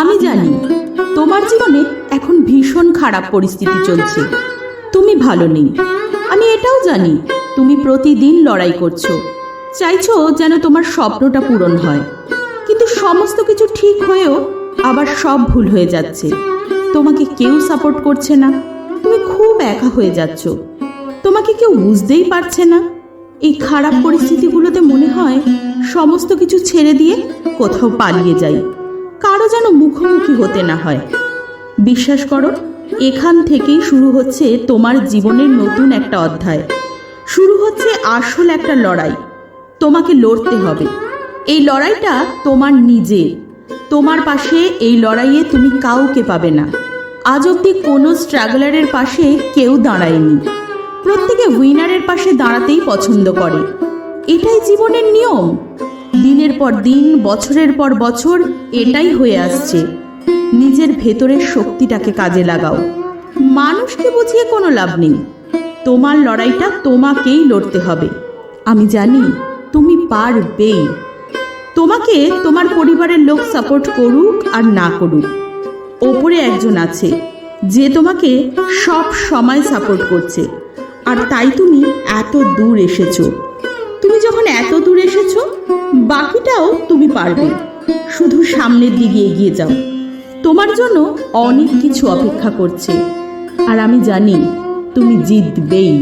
আমি জানি তোমার জীবনে এখন ভীষণ খারাপ পরিস্থিতি চলছে, তুমি ভালো নেই। আমি এটাও জানি তুমি প্রতিদিন লড়াই করছো, চাইছো যেন তোমার স্বপ্নটা পূরণ হয়। কিন্তু সমস্ত কিছু ঠিক হয়েও আবার সব ভুল হয়ে যাচ্ছে। তোমাকে কেউ সাপোর্ট করছে না, তুমি খুব একা হয়ে যাচ্ছ। তোমাকে কেউ বুঝতেই পারছে না। এই খারাপ পরিস্থিতিগুলোতে মনে হয় সমস্ত কিছু ছেড়ে দিয়ে কোথাও পালিয়ে যাই, কারো যেন মুখোমুখি হতে না হয়। বিশ্বাস করো, এখান থেকেই শুরু হচ্ছে তোমার জীবনের নতুন একটা অধ্যায়। শুরু হচ্ছে আসল একটা লড়াই। তোমাকে লড়তে হবে। এই লড়াইটা তোমার নিজের। তোমার পাশে এই লড়াইয়ে তুমি কাউকে পাবে না। আজ অবধি কোনো স্ট্রাগলারের পাশে কেউ দাঁড়ায়নি। প্রত্যেকে উইনারের পাশে দাঁড়াতেই পছন্দ করে। এটাই জীবনের নিয়ম। দিনের পর দিন, বছরের পর বছর এটাই হয়ে আসছে। নিজের ভেতরের শক্তিটাকে কাজে লাগাও। মানুষকে বুঝিয়ে কোনো লাভ নেই। তোমার লড়াইটা তোমাকেই লড়তে হবে। আমি জানি তুমি পারবেই। তোমাকে তোমার পরিবারের লোক সাপোর্ট করুক আর না করুক, ওপরে একজন আছে যে তোমাকে সব সময় সাপোর্ট করছে। আর তাই তুমি এত দূর এসেছো। তুমি যখন এত দূর এসেছো, বাকিটাও তুমি পারবে। শুধু সামনের দিকে এগিয়ে যাও। তোমার জন্য অনেক কিছু অপেক্ষা করছে, আর আমি জানি তুমি জিতবেই।